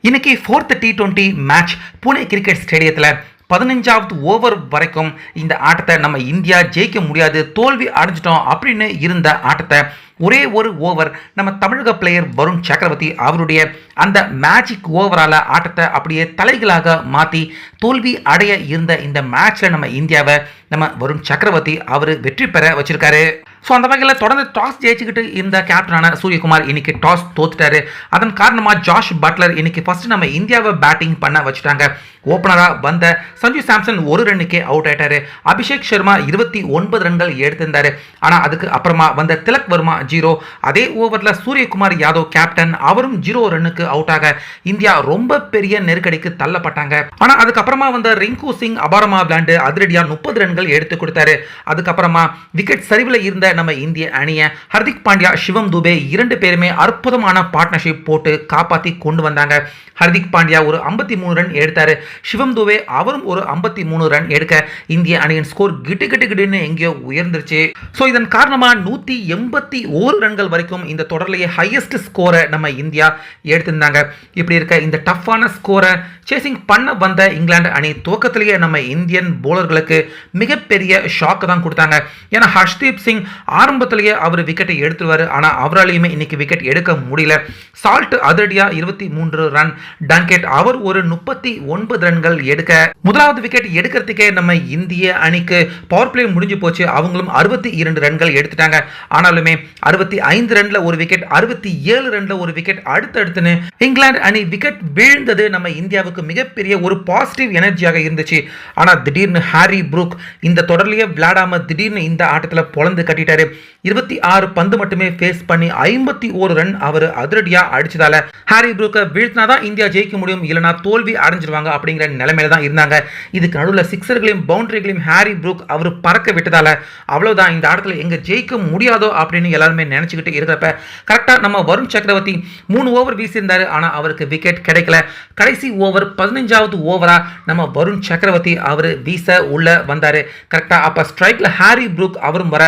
இன்னைக்கு fourth T20 match Pune cricket ஸ்டேடியத்தில் 15வது over வரைக்கும் இந்த ஆட்டத்தை நம்ம இந்தியா ஜெயிக்க முடியாது, தோல்வி அடைஞ்சிட்டோம் அப்படின்னு இருந்த ஆட்டத்தை ஒரே ஒரு ஓவர் நம்ம தமிழக பிளேயர் வருண் சக்கரவர்த்தி அவருடைய அந்த மேஜிக் ஓவரால் ஆட்டத்தை அப்படியே தலைகளாக மாற்றி தோல்வி அடைய இருந்த இந்த மேட்ச்சில் நம்ம இந்தியாவை நம்ம வருண் சக்கரவர்த்தி அவர் வெற்றி பெற வச்சிருக்காரு. ஸோ அந்த வகையில் தொடர்ந்து டாஸ் ஜெயிச்சுக்கிட்டு இந்த கேப்டனான சூரியகுமார் இன்னைக்கு டாஸ் தோத்துட்டாரு. அதன் காரணமாக ஜாஷ் பட்லர் இன்னைக்கு ஃபர்ஸ்ட் நம்ம இந்தியாவை பேட்டிங் பண்ண வச்சுட்டாங்க. ஓப்பனராக வந்த சஞ்சு சாம்சன் ஒரு ரன்னுக்கே அவுட் ஆயிட்டாரு. அபிஷேக் சர்மா 29 ரன்கள் எடுத்திருந்தாரு. ஆனால் அதுக்கு அப்புறமா வந்த திலக் வர்மா 0. அதே ஓவரில் சூரியகுமார் யாதவ் கேப்டன் அவரும் 0 ரன்னுக்கு அவுட் ஆக இந்தியா ரொம்ப பெரிய நெருக்கடிக்கு தள்ளப்பட்டாங்க. ஆனால் அதுக்கப்புறமா வந்த ரிங்கு சிங் அபாரமா விளையாண்டு அதிரடியா 30 ரன்கள் எடுத்து கொடுத்தாரு. அதுக்கப்புறமா விக்கெட் சரிவில் இருந்த நம்ம இந்திய அணியை ஹர்திக் பாண்டியா, சிவம் துபே 2 பேருமே அற்புதமான பார்ட்னர்ஷிப் போட்டு காப்பாற்றி கொண்டு வந்தாங்க. ஹர்திக் பாண்டியா ஒரு 53 ரன் எடுத்தாரு. சிவம் துபே அவரும் ஒரு 53 ரன் எடுக்க இந்திய அணியின் ஸ்கோர் கிட்டு எங்கேயோ உயர்ந்துருச்சு. ஸோ இதன் காரணமாக 181 ரன்கள் வரைக்கும் இந்த தொடர்லேயே ஹையஸ்ட் ஸ்கோரை நம்ம இந்தியா எடுத்திருந்தாங்க. இப்படி இருக்க இந்த டஃப்பான ஸ்கோரை சேசிங் பண்ண வந்த இங்கிலாந்து அணி துவக்கத்திலேயே நம்ம இந்தியன் போலர்களுக்கு மிகப்பெரிய ஷாக்கு தான் கொடுத்தாங்க. ஏன்னா ஹர்ஷ்தீப் சிங் ஆரம்பத்திலேயே அவர் விக்கெட்டை எடுத்துருவார். ஆனால் அவராலையுமே இன்னைக்கு விக்கெட் எடுக்க முடியல. சால்ட் அதிரடியா 23 ரன், டங்கெட் அவர் ஒரு 39 ரன்கள் எடுக்க முதலாவது விக்கெட் எடுக்கிறதுக்கே நம்ம இந்திய அணிக்கு பவர் பிளே முடிஞ்சு போச்சு. அவங்களும் 62 ரன்கள் எடுத்துட்டாங்க. ஆனாலுமே 65 ரன்ல ஒரு விக்கெட், 67 ரன்ல ஒரு விக்கெட் அடுத்தடுத்துன்னு இங்கிலாந்து அணி விக்கெட் வீழ்ந்தது நம்ம இந்தியாவுக்கு மிகப்பெரிய ஒரு பாசிட்டிவ் எனர்ஜியாக இருந்துச்சு. ஆனால் திடீர்னு ஹாரி ப்ரூக் இந்த தொடர்லயே விளையாடாம திடீர்னு இந்த ஆட்டத்தில் பொழந்து கட்டிட்டாரு. 26 பந்து மட்டுமே ஃபேஸ் பண்ணி 51 ரன் அவர் அதிரடியா அடிச்சதால ஹாரி ப்ரூக்கை வீழ்த்தினாதான் இந்தியா ஜெயிக்க முடியும், இல்லைனா தோல்வி அடைஞ்சிருவாங்க அப்படிங்கிற நிலைமையில தான் இருந்தாங்க. இதுக்கு நடுவில் சிக்ஸர்களையும் பவுண்டரிகளையும் ஹாரி ப்ரூக் அவர் பறக்க விட்டதால அவ்வளவுதான், இந்த ஆட்டத்தில் எங்க ஜெயிக்க முடியாதோ அப்படின்னு எல்லாருமே நினைச்சுக்கிட்டு இருக்கிறப்ப கரெக்டா நம்ம வருண் சக்கரவர்த்தி 3 ஓவர் வீசியிருந்தாரு. ஆனா அவருக்கு விக்கெட் கிடைக்கல. கடைசி ஓவர் 15வது ஓவரா நம்ம வருண் சக்கரவர்த்தி அவர் வீச உள்ள வந்தாரு. கரெக்டா அப்ப ஸ்ட்ரைக்ல ஹாரி ப்ரூக் அவரும் வர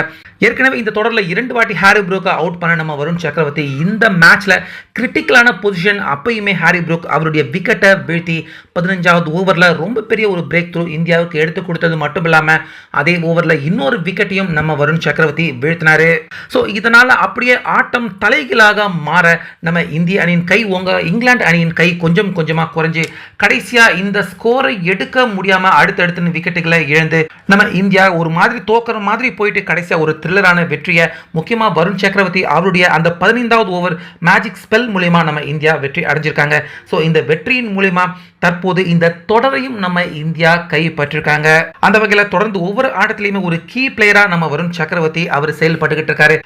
ஏற்கனவே இந்த தொடரில் 2 வாட்டி ஹாரி ப்ரூக்கை அவுட் பண்ண நம்ம வருண் சக்கரவர்த்தி இந்த மேட்ச்ல கிரிட்டிக்கலான பொசிஷன் அப்பயுமே ஹாரி ப்ரூக் அவருடைய விக்கெட்டை வீழ்த்தி 15வது ஓவரில் ரொம்ப பெரிய ஒரு பிரேக் த்ரூ இந்தியாவுக்கு எடுத்து கொடுத்தது மட்டும் இல்லாமல் அதே ஓவரில் இன்னொரு விக்கெட்டையும் நம்ம வருண் சக்கரவர்த்தி வீழ்த்தினாரு. ஸோ இதனால் அப்படியே ஆட்டம் தலைகீழாக மாற நம்ம இந்திய அணியின் கை இங்கிலாந்து அணியின் கை கொஞ்சம் கொஞ்சமாக குறைஞ்சு கடைசியாக இந்த ஸ்கோரை எடுக்க முடியாமல் அடுத்தடுத்து விக்கெட்டுகளை இழந்து நம்ம இந்தியா ஒரு மாதிரி தோக்கிற மாதிரி போயிட்டு கடைசியாக ஒரு த்ரில்லரான வெற்றியை முக்கியமாக வருண் சக்கரவர்த்தி அவருடைய அந்த 15வது ஓவர் மேஜிக் ஸ்பெல் மூலமா நம்ம இந்தியா வெற்றி அடைஞ்சிருக்காங்க. ஸோ இந்த வெற்றியின் மூலமா தற்போது இந்த தொடரையும் நம்ம இந்தியா கைப்பற்றிருக்காங்க. அந்த வகையில் தொடர்ந்து ஒவ்வொரு ஆட்டத்திலையுமே ஒரு கீ பிளேயரா நம்ம வருண் சக்கரவர்த்தி அவர் செயல்பட்டுக்கிட்டு இருக்காரு.